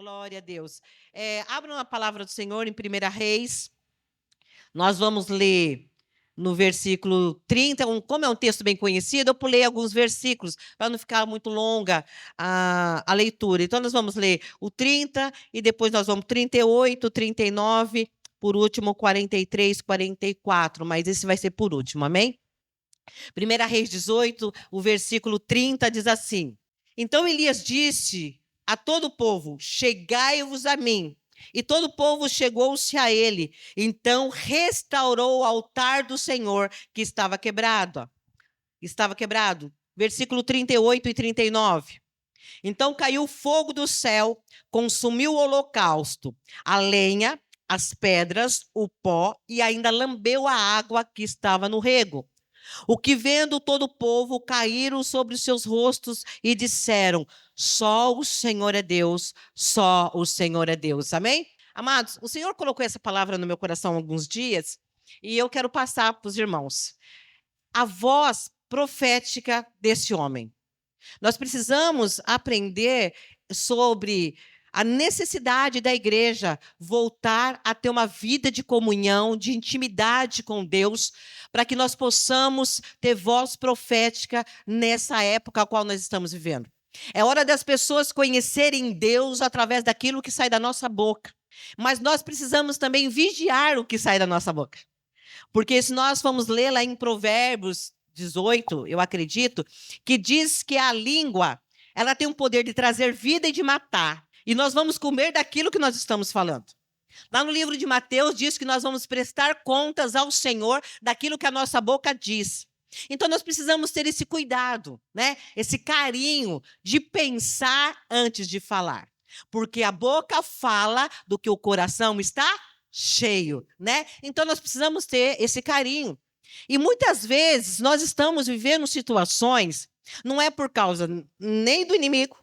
Glória a Deus. Abram a palavra do Senhor em 1 Reis. Nós vamos ler no versículo 30. Como é um texto bem conhecido, eu pulei alguns versículos para não ficar muito longa a leitura. Então, nós vamos ler o 30 e depois nós vamos 38, 39, por último 43, 44. Mas esse vai ser por último, amém? 1 Reis 18, o versículo 30 diz assim: Então Elias disse a todo o povo: Chegai-vos a mim. E todo o povo chegou-se a ele. Então restaurou o altar do Senhor que estava quebrado. Estava quebrado. Versículo 38 e 39. Então caiu fogo do céu, consumiu o holocausto, a lenha, as pedras, o pó e ainda lambeu a água que estava no rego. O que vendo todo o povo caíram sobre os seus rostos e disseram: Só o Senhor é Deus, só o Senhor é Deus. Amém? Amados, o Senhor colocou essa palavra no meu coração há alguns dias e eu quero passar para os irmãos. A voz profética desse homem. Nós precisamos aprender sobre a necessidade da igreja voltar a ter uma vida de comunhão, de intimidade com Deus, para que nós possamos ter voz profética nessa época a qual nós estamos vivendo. É hora das pessoas conhecerem Deus através daquilo que sai da nossa boca. Mas nós precisamos também vigiar o que sai da nossa boca. Porque se nós formos ler lá em Provérbios 18, eu acredito, que diz que a língua, ela tem o poder de trazer vida e de matar. E nós vamos comer daquilo que nós estamos falando. Lá no livro de Mateus diz que nós vamos prestar contas ao Senhor daquilo que a nossa boca diz. Então nós precisamos ter esse cuidado, né? Esse carinho de pensar antes de falar. Porque a boca fala do que o coração está cheio, né? Então nós precisamos ter esse carinho. E muitas vezes nós estamos vivendo situações, não é por causa nem do inimigo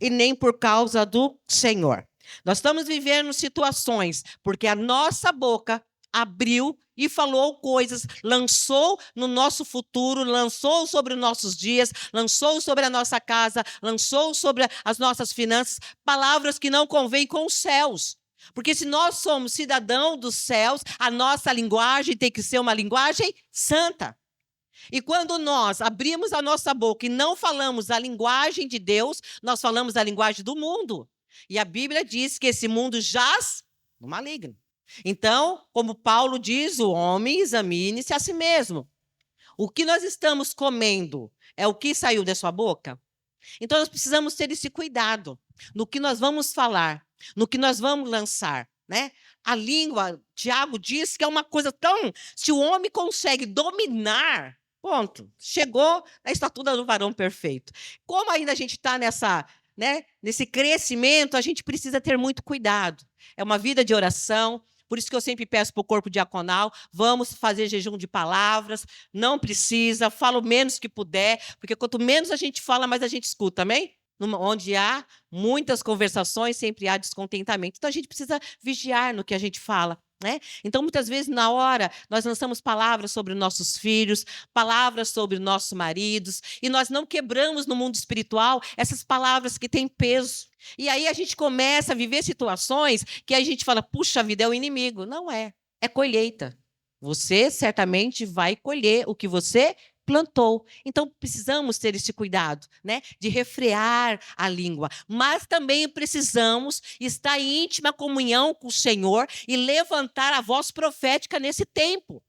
e nem por causa do Senhor. Nós estamos vivendo situações porque a nossa boca abriu e falou coisas, lançou no nosso futuro, lançou sobre os nossos dias, lançou sobre a nossa casa, lançou sobre as nossas finanças, palavras que não convêm com os céus. Porque se nós somos cidadãos dos céus, a nossa linguagem tem que ser uma linguagem santa. E quando nós abrimos a nossa boca e não falamos a linguagem de Deus, nós falamos a linguagem do mundo. E a Bíblia diz que esse mundo jaz no maligno. Então, como Paulo diz, o homem examine-se a si mesmo. O que nós estamos comendo é o que saiu da sua boca? Então, nós precisamos ter esse cuidado no que nós vamos falar, no que nós vamos lançar, né? A língua, Tiago diz que é uma coisa tão... Se o homem consegue dominar, ponto, chegou na estatura do varão perfeito. Como ainda a gente está nesse crescimento, a gente precisa ter muito cuidado. É uma vida de oração. Por isso que eu sempre peço para o corpo diaconal, vamos fazer jejum de palavras, não precisa, fala o menos que puder, porque quanto menos a gente fala, mais a gente escuta, amém? Onde há muitas conversações, sempre há descontentamento. Então, a gente precisa vigiar no que a gente fala, né? Então, muitas vezes, na hora, nós lançamos palavras sobre nossos filhos, palavras sobre nossos maridos, e nós não quebramos no mundo espiritual essas palavras que têm peso. E aí a gente começa a viver situações que a gente fala, puxa vida, é o inimigo. Não é, é colheita. Você certamente vai colher o que você plantou. Então, precisamos ter esse cuidado, né, de refrear a língua. Mas também precisamos estar em íntima comunhão com o Senhor e levantar a voz profética nesse tempo.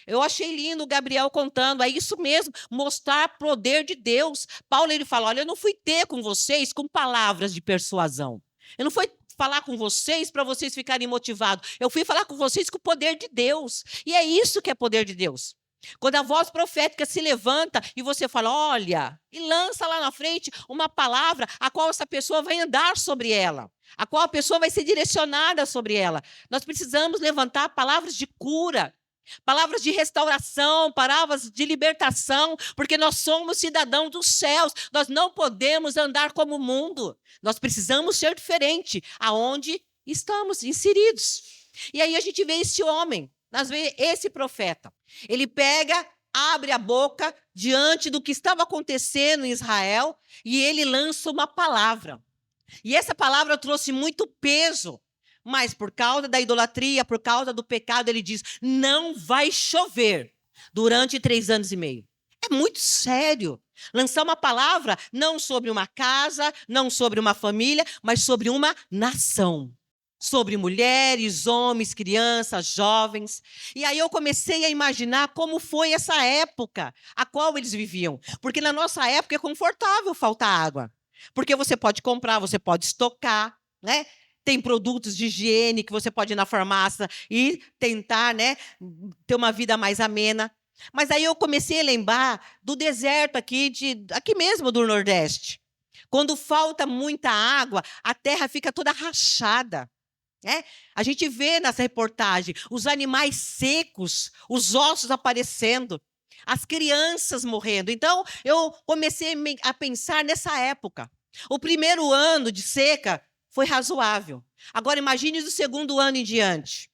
Eu achei lindo o Gabriel contando, é isso mesmo, mostrar o poder de Deus. Paulo, ele fala, olha, eu não fui ter com vocês com palavras de persuasão. Eu não fui falar com vocês para vocês ficarem motivados. Eu fui falar com vocês com o poder de Deus. E é isso que é poder de Deus. Quando a voz profética se levanta e você fala, olha, e lança lá na frente uma palavra a qual essa pessoa vai andar sobre ela, a qual a pessoa vai ser direcionada sobre ela. Nós precisamos levantar palavras de cura, palavras de restauração, palavras de libertação, porque nós somos cidadãos dos céus, nós não podemos andar como o mundo, nós precisamos ser diferente aonde estamos inseridos. E aí a gente vê esse homem, nós vemos esse profeta, ele pega, abre a boca diante do que estava acontecendo em Israel e ele lança uma palavra. E essa palavra trouxe muito peso. Mas por causa da idolatria, por causa do pecado, ele diz: não vai chover durante 3 anos e meio. É muito sério. Lançar uma palavra não sobre uma casa, não sobre uma família, mas sobre uma nação. Sobre mulheres, homens, crianças, jovens. E aí eu comecei a imaginar como foi essa época a qual eles viviam. Porque na nossa época é confortável faltar água. Porque você pode comprar, você pode estocar, né? Tem produtos de higiene que você pode ir na farmácia e tentar, né, ter uma vida mais amena. Mas aí eu comecei a lembrar do deserto aqui mesmo do Nordeste. Quando falta muita água, a terra fica toda rachada. Né? A gente vê nessa reportagem os animais secos, os ossos aparecendo, as crianças morrendo. Então, eu comecei a pensar nessa época. O primeiro ano de seca foi razoável. Agora, imagine do segundo ano em diante.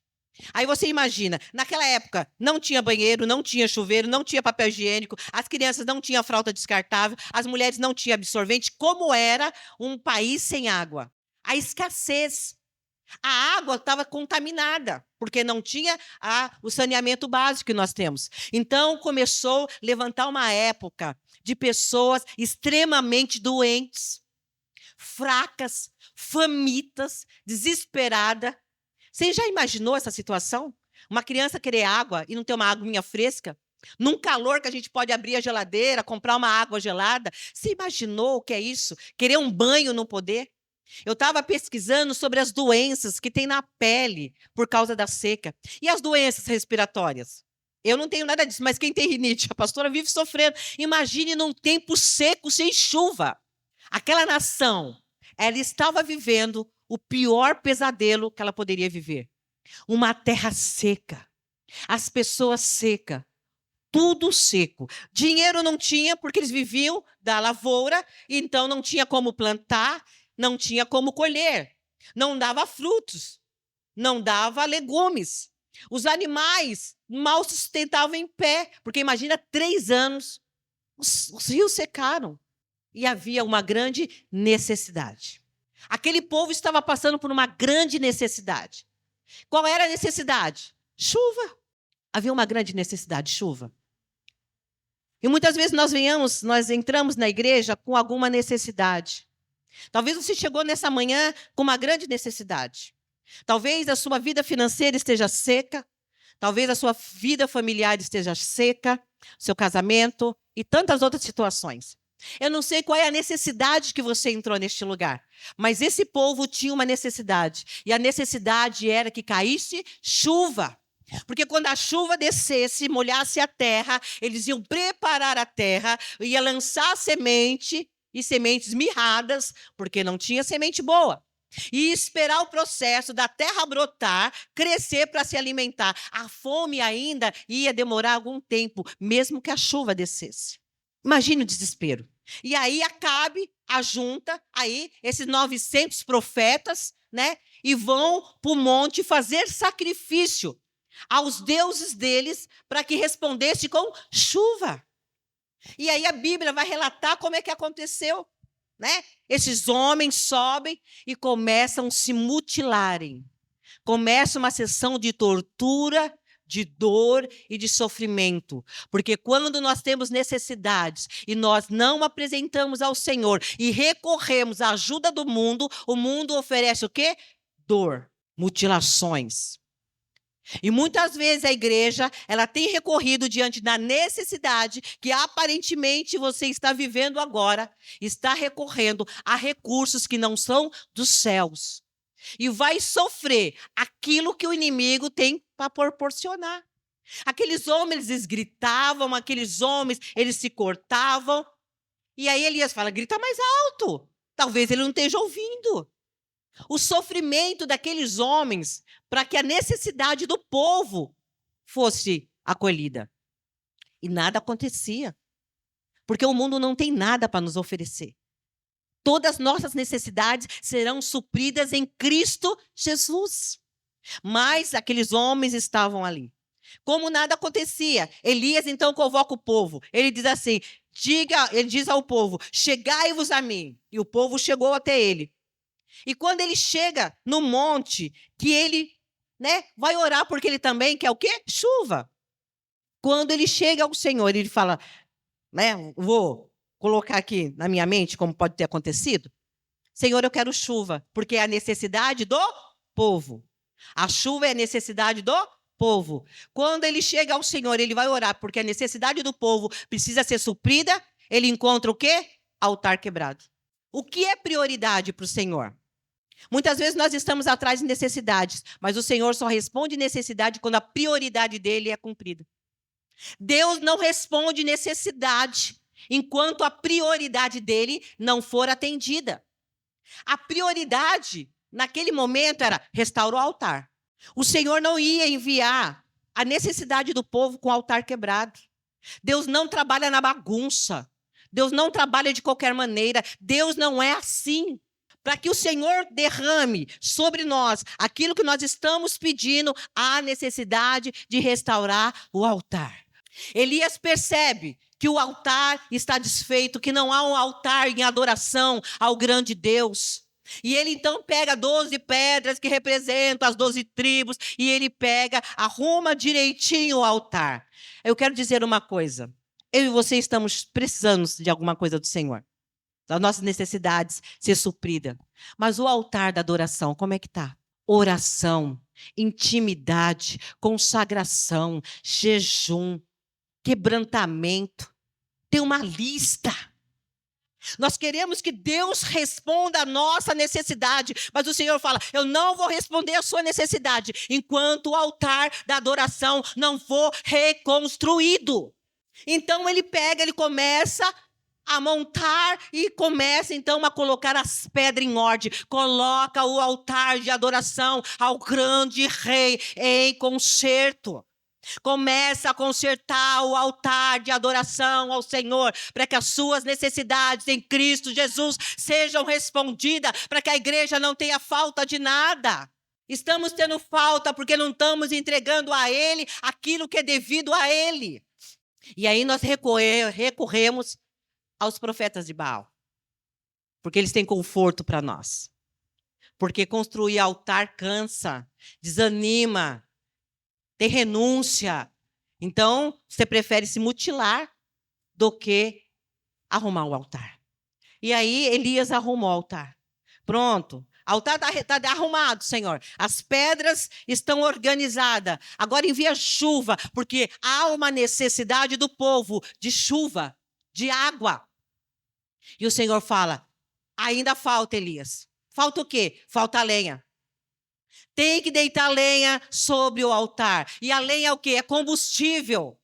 Aí você imagina, naquela época não tinha banheiro, não tinha chuveiro, não tinha papel higiênico, as crianças não tinham fralda descartável, as mulheres não tinham absorvente. Como era um país sem água? A escassez. A água estava contaminada, porque não tinha o saneamento básico que nós temos. Então, começou a levantar uma época de pessoas extremamente doentes, fracas, famintas, desesperadas. Você já imaginou essa situação? Uma criança querer água e não ter uma aguinha fresca? Num calor que a gente pode abrir a geladeira, comprar uma água gelada. Você imaginou o que é isso? Querer um banho não poder? Eu estava pesquisando sobre as doenças que tem na pele por causa da seca. E as doenças respiratórias? Eu não tenho nada disso, mas quem tem rinite? A pastora vive sofrendo. Imagine num tempo seco, sem chuva. Aquela nação, ela estava vivendo o pior pesadelo que ela poderia viver. Uma terra seca. As pessoas secas. Tudo seco. Dinheiro não tinha, porque eles viviam da lavoura, então não tinha como plantar, não tinha como colher, não dava frutos, não dava legumes. Os animais mal se sustentavam em pé, porque imagina 3 anos, os rios secaram e havia uma grande necessidade. Aquele povo estava passando por uma grande necessidade. Qual era a necessidade? Chuva. Havia uma grande necessidade, chuva. E muitas vezes nós entramos na igreja com alguma necessidade. Talvez você chegou nessa manhã com uma grande necessidade. Talvez a sua vida financeira esteja seca. Talvez a sua vida familiar esteja seca. Seu casamento e tantas outras situações. Eu não sei qual é a necessidade que você entrou neste lugar. Mas esse povo tinha uma necessidade. E a necessidade era que caísse chuva. Porque quando a chuva descesse, molhasse a terra, eles iam preparar a terra, ia lançar semente, e sementes mirradas, porque não tinha semente boa. E esperar o processo da terra brotar, crescer para se alimentar. A fome ainda ia demorar algum tempo, mesmo que a chuva descesse. Imagine o desespero. E aí Acabe ajunta aí esses 900 profetas, né? E vão para o monte fazer sacrifício aos deuses deles para que respondesse com chuva. E aí a Bíblia vai relatar como é que aconteceu, né? Esses homens sobem e começam a se mutilarem. Começa uma sessão de tortura, de dor e de sofrimento. Porque quando nós temos necessidades e nós não apresentamos ao Senhor e recorremos à ajuda do mundo, o mundo oferece o quê? Dor, mutilações. E muitas vezes a igreja, ela tem recorrido diante da necessidade que aparentemente você está vivendo agora, está recorrendo a recursos que não são dos céus. E vai sofrer aquilo que o inimigo tem para proporcionar. Aqueles homens, eles gritavam, aqueles homens, eles se cortavam. E aí Elias fala, grita mais alto. Talvez ele não esteja ouvindo. O sofrimento daqueles homens para que a necessidade do povo fosse acolhida. E nada acontecia. Porque o mundo não tem nada para nos oferecer. Todas as nossas necessidades serão supridas em Cristo Jesus. Mas aqueles homens estavam ali. Como nada acontecia, Elias então convoca o povo. Ele diz assim, ele diz ao povo, chegai-vos a mim. E o povo chegou até ele. E quando ele chega no monte, que ele, né, vai orar porque ele também quer o quê? Chuva. Quando ele chega ao Senhor, ele fala, né, vou colocar aqui na minha mente como pode ter acontecido. Senhor, eu quero chuva, porque é a necessidade do povo. A chuva é a necessidade do povo. Quando ele chega ao Senhor, ele vai orar, porque a necessidade do povo precisa ser suprida, ele encontra o quê? Altar quebrado. O que é prioridade para o Senhor? Muitas vezes nós estamos atrás de necessidades, mas o Senhor só responde necessidade quando a prioridade dele é cumprida. Deus não responde necessidade enquanto a prioridade dele não for atendida. A prioridade, naquele momento, era restaurar o altar. O Senhor não ia enviar a necessidade do povo com o altar quebrado. Deus não trabalha na bagunça. Deus não trabalha de qualquer maneira. Deus não é assim. Para que o Senhor derrame sobre nós aquilo que nós estamos pedindo, há necessidade de restaurar o altar. Elias percebe que o altar está desfeito, que não há um altar em adoração ao grande Deus. E ele então pega 12 pedras que representam as 12 tribos, e ele pega, arruma direitinho o altar. Eu quero dizer uma coisa, eu e você estamos precisando de alguma coisa do Senhor, das nossas necessidades ser suprida. Mas o altar da adoração, como é que está? Oração, intimidade, consagração, jejum, quebrantamento, tem uma lista. Nós queremos que Deus responda a nossa necessidade, mas o Senhor fala, eu não vou responder a sua necessidade enquanto o altar da adoração não for reconstruído. Então ele começa a montar e começa então a colocar as pedras em ordem, coloca o altar de adoração ao grande rei em concerto. Começa a consertar o altar de adoração ao Senhor, para que as suas necessidades em Cristo Jesus sejam respondidas, para que a igreja não tenha falta de nada. Estamos tendo falta porque não estamos entregando a Ele aquilo que é devido a Ele. E aí nós recorremos aos profetas de Baal, porque eles têm conforto para nós. Porque construir altar cansa, desanima, tem renúncia. Então, você prefere se mutilar do que arrumar o altar. E aí, Elias arrumou o altar. Pronto. O altar está arrumado, Senhor. As pedras estão organizadas. Agora envia chuva, porque há uma necessidade do povo de chuva, de água. E o Senhor fala, ainda falta, Elias. Falta o quê? Falta a lenha. Tem que deitar lenha sobre o altar. E a lenha é o quê? É combustível.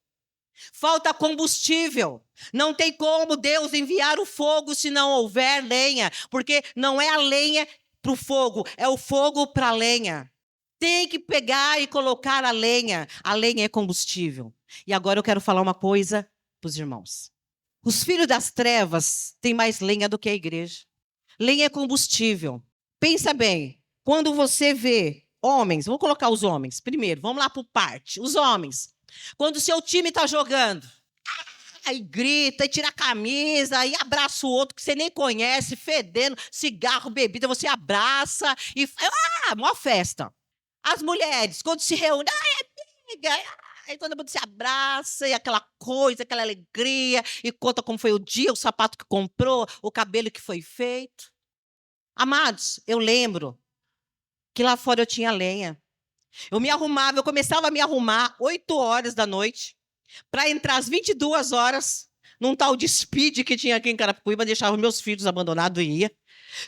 Falta combustível. Não tem como Deus enviar o fogo se não houver lenha. Porque não é a lenha para o fogo, é o fogo para a lenha. Tem que pegar e colocar a lenha. A lenha é combustível. E agora eu quero falar uma coisa para os irmãos. Os filhos das trevas têm mais lenha do que a igreja. Lenha é combustível. Pensa bem, quando você vê homens, vou colocar os homens primeiro, vamos lá por parte. Os homens, quando o seu time está jogando, aí grita, e tira a camisa, aí abraça o outro que você nem conhece, fedendo, cigarro, bebida, você abraça e maior festa. As mulheres, quando se reúnem, amiga, aí todo mundo se abraça, e aquela coisa, aquela alegria, e conta como foi o dia, o sapato que comprou, o cabelo que foi feito. Amados, eu lembro que lá fora eu tinha lenha. Eu me arrumava, eu começava a me arrumar 8 horas da noite, para entrar às 22 horas, num tal de speed que tinha aqui em Carapicuíba, deixava meus filhos abandonados e ia.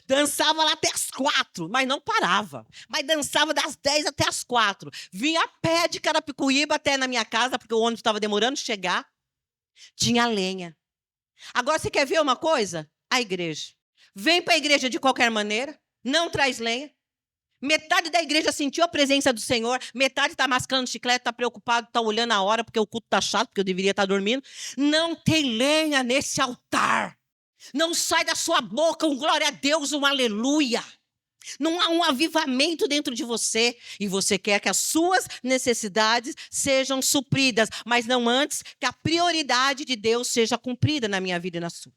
Dançava lá até as 4, mas não parava. Mas dançava das 10 até as 4. Vinha a pé de Carapicuíba até na minha casa, porque o ônibus estava demorando chegar. Tinha lenha. Agora, você quer ver uma coisa? A igreja. Vem para a igreja de qualquer maneira, não traz lenha. Metade da igreja sentiu a presença do Senhor, metade está mascando chiclete, está preocupado, está olhando a hora, porque o culto está chato, porque eu deveria estar dormindo. Não tem lenha nesse altar. Não sai da sua boca um glória a Deus, um aleluia. Não há um avivamento dentro de você. E você quer que as suas necessidades sejam supridas, mas não antes que a prioridade de Deus seja cumprida na minha vida e na sua.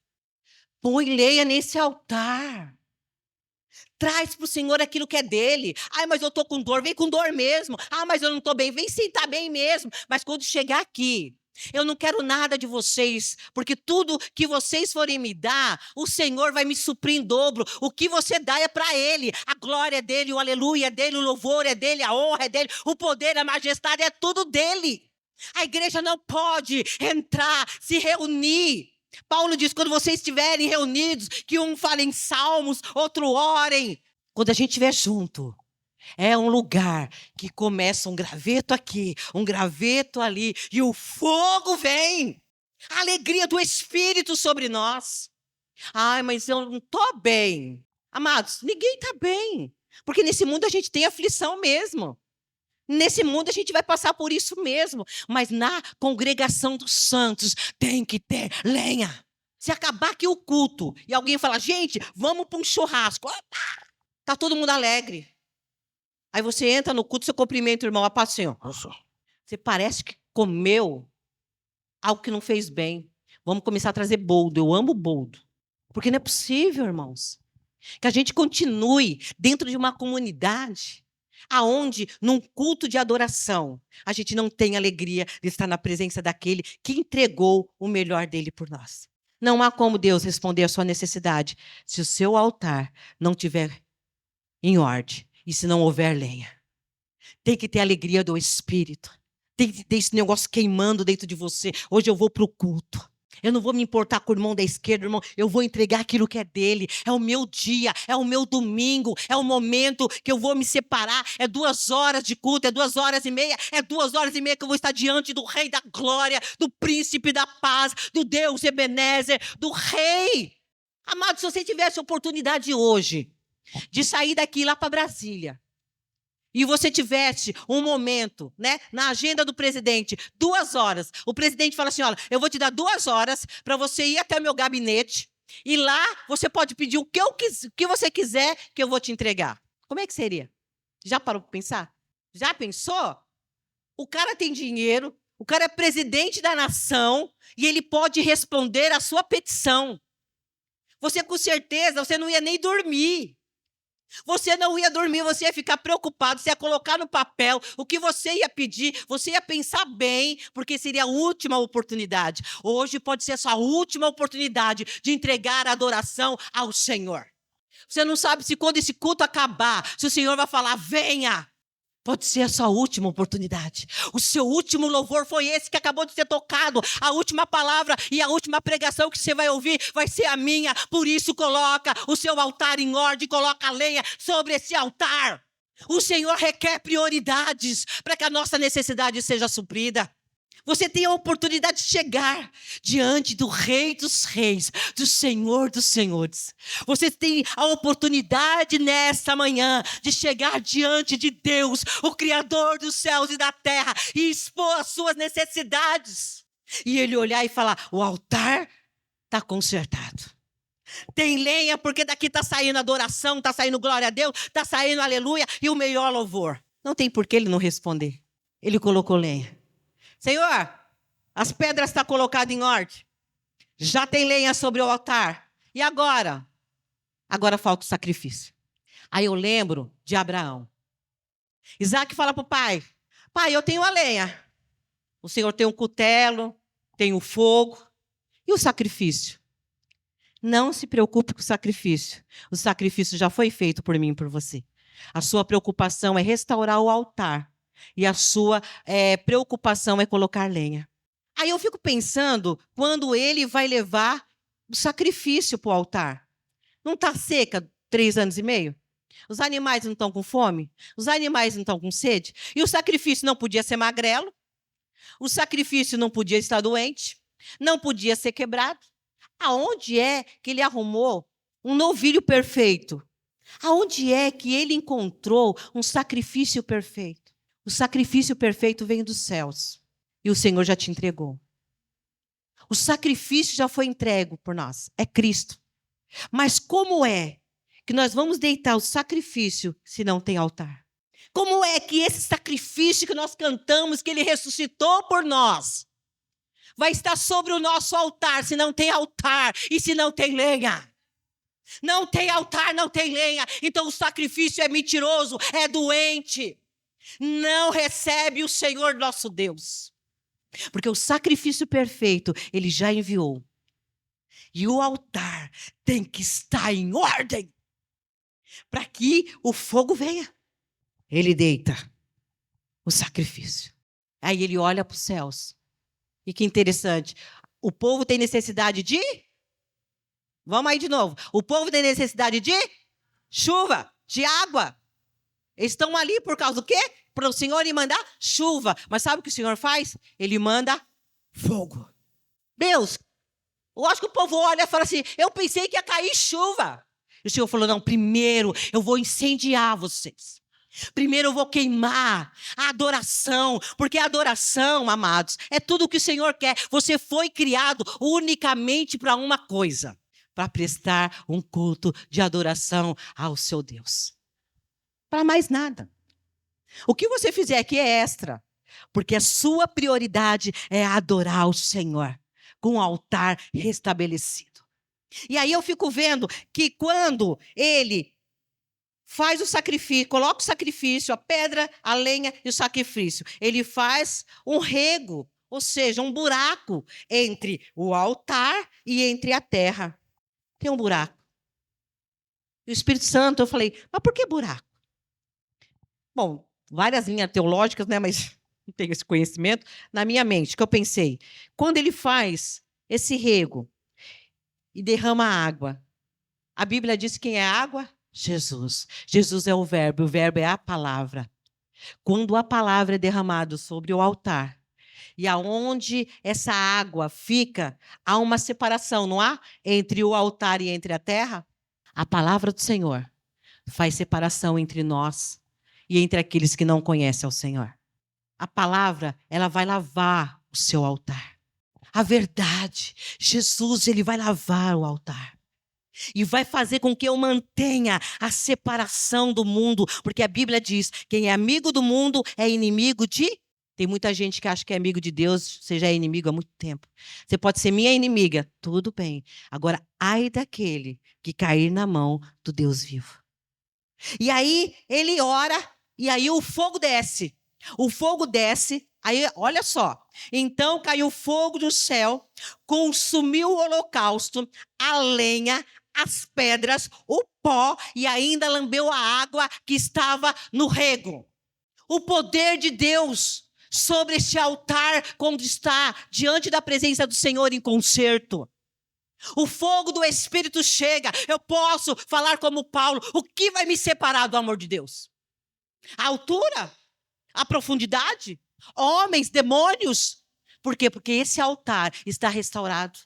Põe lenha nesse altar. Traz para o Senhor aquilo que é dele. Ai, mas eu estou com dor, vem com dor mesmo. Ah, mas eu não estou bem, vem sim, está bem mesmo. Mas quando chegar aqui, eu não quero nada de vocês, porque tudo que vocês forem me dar, o Senhor vai me suprir em dobro. O que você dá é para Ele. A glória é dele, o aleluia é dele, o louvor é dele, a honra é dele, o poder, a majestade é tudo dele. A igreja não pode entrar, se reunir. Paulo diz, quando vocês estiverem reunidos, que um fale em salmos, outro orem. Quando a gente estiver junto, é um lugar que começa um graveto aqui, um graveto ali, e o fogo vem. A alegria do Espírito sobre nós. Ai, mas eu não estou bem. Amados, ninguém está bem. Porque nesse mundo a gente tem aflição mesmo. Nesse mundo a gente vai passar por isso mesmo. Mas na congregação dos santos tem que ter lenha. Se acabar aqui o culto e alguém falar, gente, vamos para um churrasco. Está todo mundo alegre. Aí você entra no culto, você cumprimenta o irmão, a paz do Senhor. Você parece que comeu algo que não fez bem. Vamos começar a trazer boldo. Eu amo boldo. Porque não é possível, irmãos, que a gente continue dentro de uma comunidade aonde, num culto de adoração, a gente não tem alegria de estar na presença daquele que entregou o melhor dele por nós. Não há como Deus responder à sua necessidade se o seu altar não estiver em ordem e se não houver lenha. Tem que ter a alegria do Espírito. Tem que ter esse negócio queimando dentro de você. Hoje eu vou para o culto. Eu não vou me importar com o irmão da esquerda, irmão. Eu vou entregar aquilo que é dele. É o meu dia, é o meu domingo, é o momento que eu vou me separar. É 2 horas de culto, é 2 horas e meia. É 2 horas e meia que eu vou estar diante do Rei da Glória, do Príncipe da Paz, do Deus Ebenezer, do Rei. Amado, se você tivesse a oportunidade hoje de sair daqui lá para Brasília, e você tivesse um momento, né, na agenda do presidente, 2 horas, o presidente fala assim, olha, eu vou te dar 2 horas para você ir até o meu gabinete e lá você pode pedir o que você quiser que eu vou te entregar. Como é que seria? Já parou para pensar? Já pensou? O cara tem dinheiro, o cara é presidente da nação e ele pode responder à sua petição. Você, com certeza, você não ia nem dormir. Você não ia dormir, você ia ficar preocupado, você ia colocar no papel o que você ia pedir, você ia pensar bem, porque seria a última oportunidade. Hoje pode ser a sua última oportunidade de entregar a adoração ao Senhor. Você não sabe se quando esse culto acabar, se o Senhor vai falar, venha. Pode ser a sua última oportunidade. O seu último louvor foi esse que acabou de ser tocado. A última palavra e a última pregação que você vai ouvir vai ser a minha. Por isso, coloca o seu altar em ordem, coloca a lenha sobre esse altar. O Senhor requer prioridades para que a nossa necessidade seja suprida. Você tem a oportunidade de chegar diante do Rei dos Reis, do Senhor dos Senhores. Você tem a oportunidade nesta manhã de chegar diante de Deus, o Criador dos céus e da terra, e expor as suas necessidades. E Ele olhar e falar, o altar está consertado. Tem lenha porque daqui está saindo adoração, está saindo glória a Deus, está saindo aleluia e o melhor louvor. Não tem por que Ele não responder. Ele colocou lenha. Senhor, as pedras estão colocadas em ordem. Já tem lenha sobre o altar. E agora? Agora falta o sacrifício. Aí eu lembro de Abraão. Isaac fala para o pai, pai, eu tenho a lenha. O Senhor tem um cutelo, tem o fogo. E o sacrifício? Não se preocupe com o sacrifício. O sacrifício já foi feito por mim e por você. A sua preocupação é restaurar o altar. E a sua preocupação é colocar lenha. Aí eu fico pensando, quando ele vai levar o sacrifício para o altar. Não está seca 3 anos e meio? Os animais não estão com fome? Os animais não estão com sede? E o sacrifício não podia ser magrelo? O sacrifício não podia estar doente? Não podia ser quebrado? Aonde é que ele arrumou um novilho perfeito? Aonde é que ele encontrou um sacrifício perfeito? O sacrifício perfeito vem dos céus. E o Senhor já te entregou. O sacrifício já foi entregue por nós. É Cristo. Mas como é que nós vamos deitar o sacrifício se não tem altar? Como é que esse sacrifício que nós cantamos, que Ele ressuscitou por nós, vai estar sobre o nosso altar se não tem altar e se não tem lenha? Não tem altar, não tem lenha. Então o sacrifício é mentiroso, é doente. Não recebe o Senhor nosso Deus. Porque o sacrifício perfeito, ele já enviou. E o altar tem que estar em ordem para que o fogo venha. Ele deita o sacrifício. Aí ele olha para os céus. E que interessante. O povo tem necessidade de... Vamos aí de novo. O povo tem necessidade de chuva, de água. Eles estão ali por causa do quê? Para o Senhor ir mandar chuva. Mas sabe o que o Senhor faz? Ele manda fogo. Deus, eu acho que o povo olha e fala assim, eu pensei que ia cair chuva. E o Senhor falou, não, primeiro eu vou incendiar vocês. Primeiro eu vou queimar a adoração, porque a adoração, amados, é tudo o que o Senhor quer. Você foi criado unicamente para uma coisa, para prestar um culto de adoração ao seu Deus. Para mais nada. O que você fizer aqui é extra, porque a sua prioridade é adorar o Senhor com o altar restabelecido. E aí eu fico vendo que quando ele faz o sacrifício, coloca o sacrifício, a pedra, a lenha e o sacrifício, ele faz um rego, ou seja, um buraco entre o altar e entre a terra. Tem um buraco. E o Espírito Santo, eu falei, mas por que buraco? Bom, várias linhas teológicas, né, mas não tenho esse conhecimento na minha mente, que eu pensei, quando ele faz esse rego e derrama água, a Bíblia diz quem é a água? Jesus. Jesus é o verbo é a palavra. Quando a palavra é derramada sobre o altar, e aonde essa água fica, há uma separação, não há? Entre o altar e entre a terra. A palavra do Senhor faz separação entre nós e entre aqueles que não conhecem ao Senhor. A palavra, ela vai lavar o seu altar. A verdade, Jesus, ele vai lavar o altar. E vai fazer com que eu mantenha a separação do mundo, porque a Bíblia diz, quem é amigo do mundo é inimigo de... Tem muita gente que acha que é amigo de Deus, você já é inimigo há muito tempo. Você pode ser minha inimiga, tudo bem. Agora, ai daquele que cair na mão do Deus vivo. E aí, ele ora, e aí o fogo desce. O fogo desce, aí, olha só. Então, caiu fogo do céu, consumiu o holocausto, a lenha, as pedras, o pó e ainda lambeu a água que estava no rego. O poder de Deus sobre este altar quando está diante da presença do Senhor em concerto. O fogo do Espírito chega. Eu posso falar como Paulo, o que vai me separar do amor de Deus? A altura? A profundidade? Homens, demônios? Por quê? Porque esse altar está restaurado.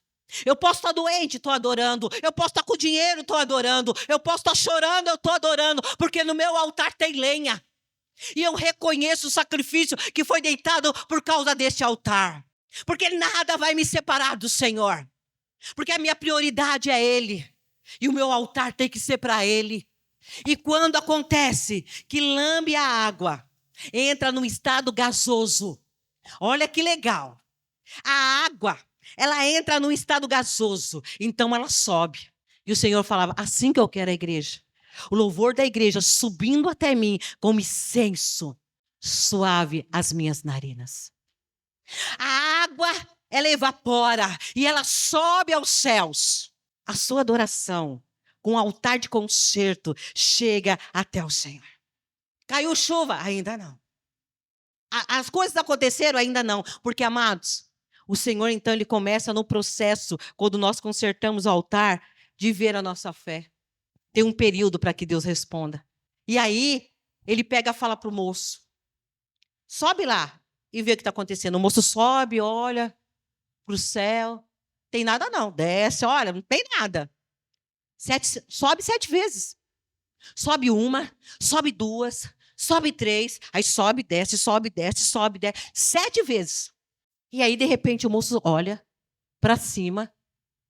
Eu posso estar doente, estou adorando. Eu posso estar com dinheiro, estou adorando. Eu posso estar chorando, eu estou adorando. Porque no meu altar tem lenha. E eu reconheço o sacrifício que foi deitado por causa desse altar. Porque nada vai me separar do Senhor. Porque a minha prioridade é Ele. E o meu altar tem que ser para Ele. E quando acontece que lambe a água, entra num estado gasoso. Olha que legal. A água, ela entra num estado gasoso, então ela sobe. E o Senhor falava, assim que eu quero a igreja. O louvor da igreja subindo até mim como incenso suave às minhas narinas. A água, ela evapora e ela sobe aos céus. A sua adoração, com o altar de concerto, chega até o Senhor. Caiu chuva? Ainda não. As coisas aconteceram? Ainda não. Porque, amados, o Senhor, então, ele começa no processo, quando nós consertamos o altar, de ver a nossa fé. Tem um período para que Deus responda. E aí, ele pega e fala para o moço, sobe lá e vê o que está acontecendo. O moço sobe, olha para o céu. Tem nada não. Desce, olha, não tem nada. Sobe 7 vezes. Sobe uma, sobe 2, sobe 3, aí sobe, desce, sobe, desce, sobe, desce. 7 vezes. E aí, de repente, o moço olha para cima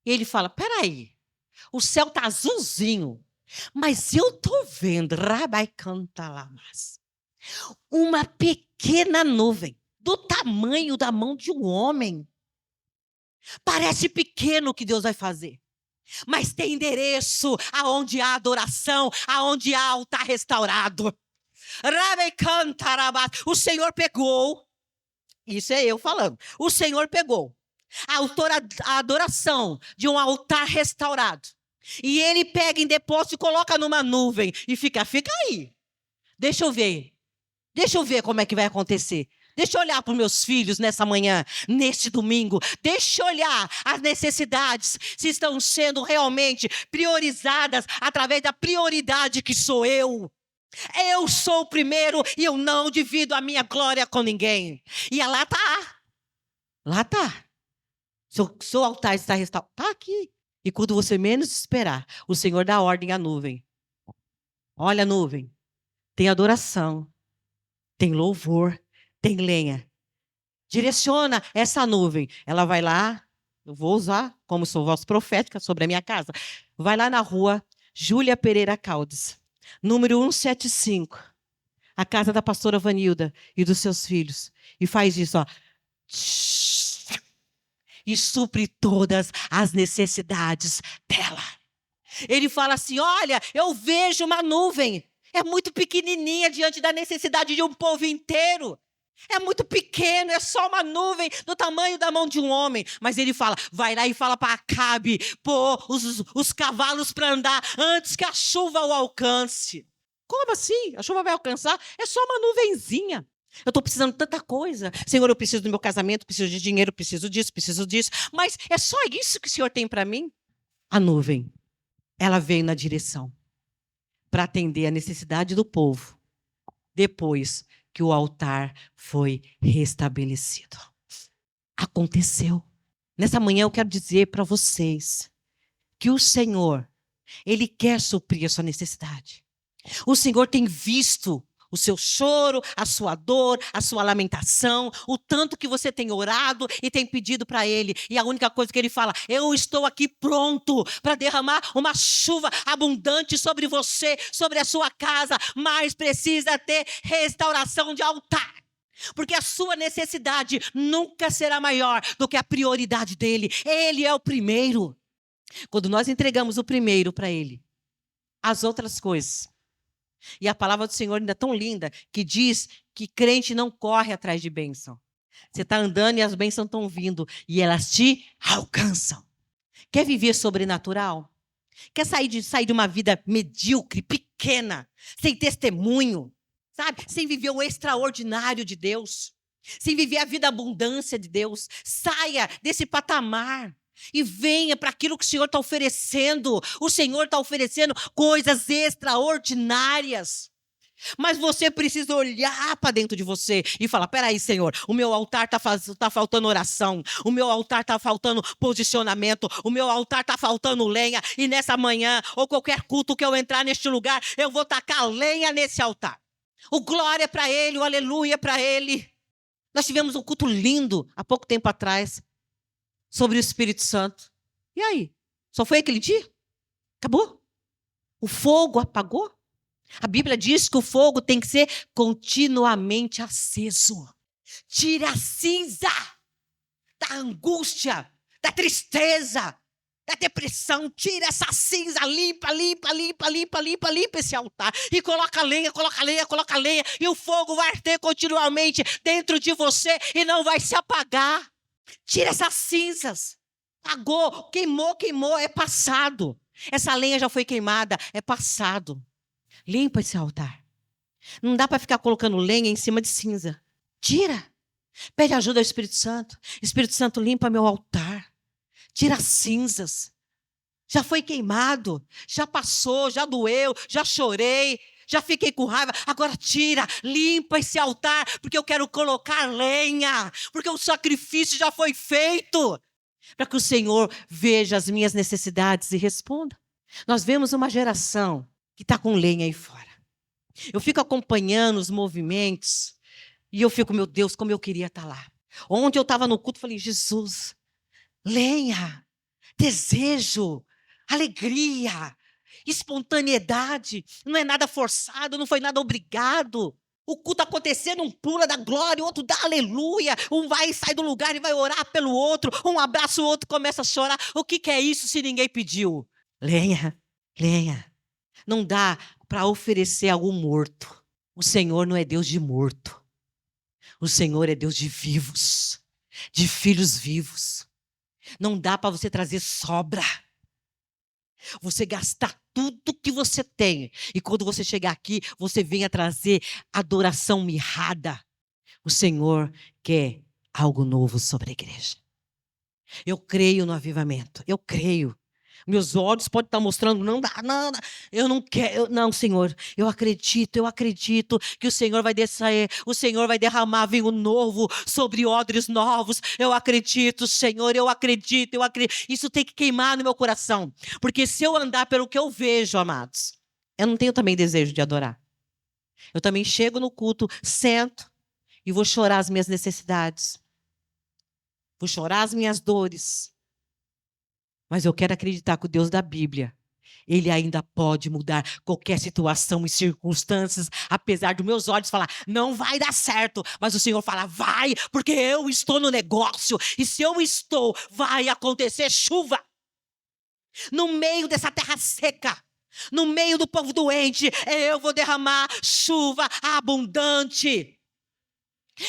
e ele fala, peraí, o céu está azulzinho, mas eu estou vendo, Rabai canta lá, mas uma pequena nuvem do tamanho da mão de um homem. Parece pequeno o que Deus vai fazer. mas tem endereço aonde há adoração, aonde há altar restaurado. O Senhor pegou, isso é eu falando, o Senhor pegou a adoração de um altar restaurado, e ele pega em depósito e coloca numa nuvem, e fica aí, deixa eu ver como é que vai acontecer. Deixa eu olhar para os meus filhos nessa manhã, neste domingo. Deixa eu olhar as necessidades, se estão sendo realmente priorizadas através da prioridade que sou eu. Eu sou o primeiro e eu não divido a minha glória com ninguém. E lá está. Lá está. Seu altar está restaurado. Está aqui. E quando você menos esperar, o Senhor dá ordem à nuvem. Olha a nuvem. Tem adoração. Tem louvor. Tem lenha. Direciona essa nuvem. Ela vai lá, eu vou usar como sou voz profética sobre a minha casa. Vai lá na rua Júlia Pereira Caldes, número 175, a casa da pastora Vanilda e dos seus filhos. E faz isso, ó. E supre todas as necessidades dela. Ele fala assim, olha, eu vejo uma nuvem. É muito pequenininha diante da necessidade de um povo inteiro. É muito pequeno, é só uma nuvem do tamanho da mão de um homem. Mas ele fala, vai lá e fala para Acabe pôr os cavalos para andar antes que a chuva o alcance. Como assim? A chuva vai alcançar? É só uma nuvenzinha. Eu estou precisando de tanta coisa. Senhor, eu preciso do meu casamento, preciso de dinheiro, preciso disso. Mas é só isso que o Senhor tem para mim? A nuvem, ela veio na direção para atender a necessidade do povo. Depois que o altar foi restabelecido. Aconteceu. Nessa manhã eu quero dizer para vocês que o Senhor, Ele quer suprir a sua necessidade. O Senhor tem visto o seu choro, a sua dor, a sua lamentação, o tanto que você tem orado e tem pedido para Ele. E a única coisa que Ele fala, eu estou aqui pronto para derramar uma chuva abundante sobre você, sobre a sua casa, mas precisa ter restauração de altar. Porque a sua necessidade nunca será maior do que a prioridade dEle. Ele é o primeiro. Quando nós entregamos o primeiro para Ele, as outras coisas. E a palavra do Senhor ainda é tão linda que diz que crente não corre atrás de bênção. Você está andando e as bênçãos estão vindo e elas te alcançam. Quer viver sobrenatural? Quer sair de uma vida medíocre, pequena, sem testemunho, sabe? Sem viver o extraordinário de Deus, sem viver a vida abundância de Deus. Saia desse patamar. E venha para aquilo que o Senhor está oferecendo. O Senhor está oferecendo coisas extraordinárias. Mas você precisa olhar para dentro de você e falar, peraí, Senhor, o meu altar está faltando oração. O meu altar está faltando posicionamento. O meu altar está faltando lenha. E nessa manhã, ou qualquer culto que eu entrar neste lugar, eu vou tacar lenha nesse altar. O glória para Ele, o aleluia para Ele. Nós tivemos um culto lindo há pouco tempo atrás. Sobre o Espírito Santo. E aí? Só foi aquele dia? Acabou? O fogo apagou? A Bíblia diz que o fogo tem que ser continuamente aceso. Tira a cinza da angústia, da tristeza, da depressão. Tira essa cinza, limpa esse altar. E coloca lenha. E o fogo vai arder continuamente dentro de você e não vai se apagar. Tira essas cinzas. Apagou, queimou, é passado. Essa lenha já foi queimada, é passado. Limpa esse altar. Não dá para ficar colocando lenha em cima de cinza. Tira. Pede ajuda ao Espírito Santo. Espírito Santo, limpa meu altar. Tira as cinzas. Já foi queimado, já passou, já doeu, já chorei. Já fiquei com raiva, agora tira, limpa esse altar, porque eu quero colocar lenha, porque o sacrifício já foi feito, para que o Senhor veja as minhas necessidades e responda. Nós vemos uma geração que está com lenha aí fora. Eu fico acompanhando os movimentos e eu fico, meu Deus, como eu queria estar lá. Ontem eu estava no culto, falei, Jesus, lenha, desejo, alegria, espontaneidade, não é nada forçado, não foi nada obrigado. O culto acontecendo, um pula da glória, o outro dá aleluia, um vai e sai do lugar e vai orar pelo outro, um abraça o outro, começa a chorar. O que é isso se ninguém pediu? Lenha, lenha. Não dá para oferecer algo morto. O Senhor não é Deus de morto. O Senhor é Deus de vivos, de filhos vivos. Não dá para você trazer sobra. Você gastar tudo que você tem. E quando você chegar aqui, você venha trazer adoração mirrada. O Senhor quer algo novo sobre a igreja. Eu creio no avivamento. Eu creio. Meus olhos podem estar mostrando, não dá, eu não quero, não, Senhor, eu acredito que o Senhor vai descer, o Senhor vai derramar vinho novo sobre odres novos, eu acredito, Senhor, eu acredito, isso tem que queimar no meu coração, porque se eu andar pelo que eu vejo, amados, eu não tenho também desejo de adorar, eu também chego no culto, sento e vou chorar as minhas necessidades, vou chorar as minhas dores, mas eu quero acreditar que o Deus da Bíblia, Ele ainda pode mudar qualquer situação e circunstâncias, apesar dos meus olhos falar, não vai dar certo, mas o Senhor fala, vai, porque eu estou no negócio, e se eu estou, vai acontecer chuva. No meio dessa terra seca, no meio do povo doente, eu vou derramar chuva abundante,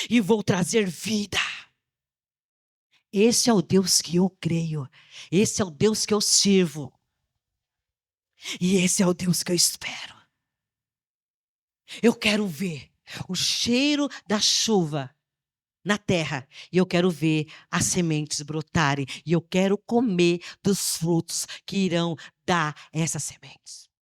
e vou trazer vida. Esse é o Deus que eu creio. Esse é o Deus que eu sirvo. E esse é o Deus que eu espero. Eu quero ver o cheiro da chuva na terra. E eu quero ver as sementes brotarem. E eu quero comer dos frutos que irão dar essas sementes.